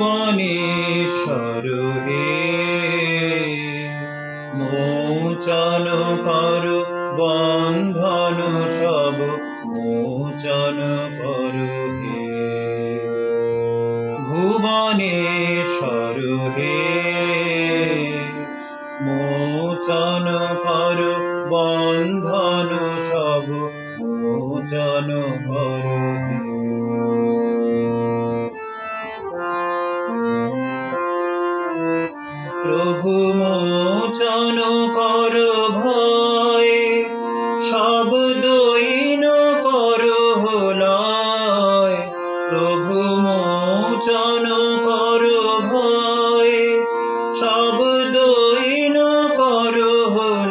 ভুবনেশ্বর হে মোচন কর বন্ধন সব মোচন কর হে ভুবনেশ্বর হে মোচন কর বন্ধন সব মোচন কর হে প্রভু মোচন কর ভয় সব দৈন কর লয় প্রভু মোচন কর ভয় সব দৈন কর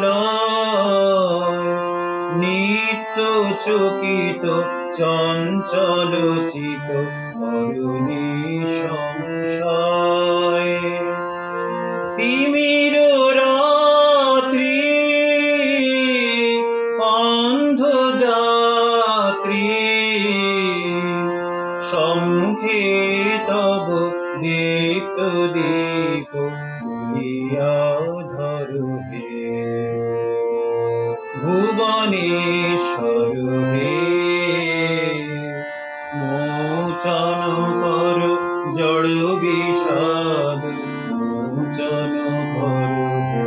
লয় নিত্য চকিত চঞ্চল চিত করুণী সংশয় তিমির রাত্রি অন্ধ যাত্রী সম্মুখে তব দীপ্ত দীপ তুলিয়া ধর হে ভুবনেশ্বর হে মোচন কর জড় বিষাদ মোচন কর হে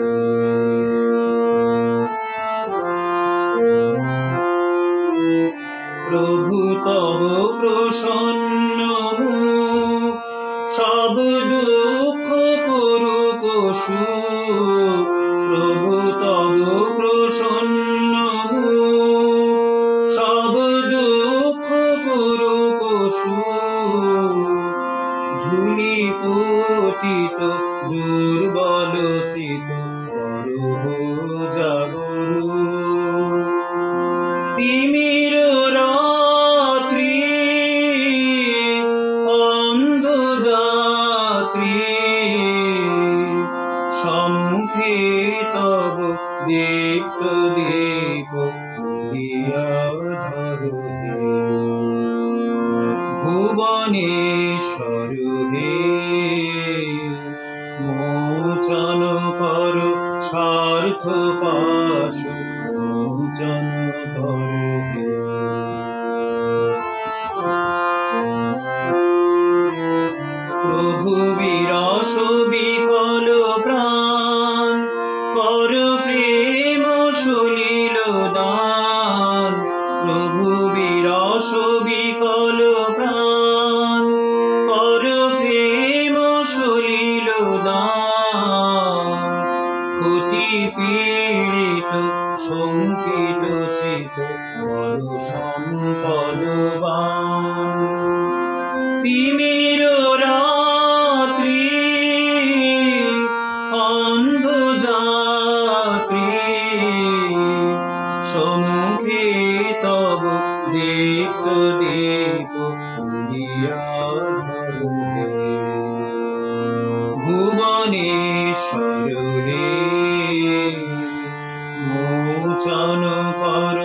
প্রভু তব প্রসন্ন মুখ সব দুঃখ করুক সুখ প্রভু তব প্রসন্ন মুখ সব দুঃখ করুক সুখ ধূলি পতিত দুর্বল চিত করহ জাগরু তিমির রাত্রি অন্ধ যাত্রী সম্মুখে তব দীপ্ত দীপ তুলিয়া ধর হে ভুবনেশ্বর হে মোচন কর স্বার্থ পাশ মোচন কর হে প্রভু বিরস বিকল প্রাণ কর প্রেম সলিল দান প্রভু বিরস বিকল প্রাণ কর প্রেম সলিল দান ক্ষতি পীড়িত শঙ্কিত চিত বড় সম্পদবান তিমির রাত্রি অন্ধ যাত্রী সম্মুখে তব দীপ্ত দীপ তুলিয়া ধর হে ভুবনেশ্বর হে মোচন কর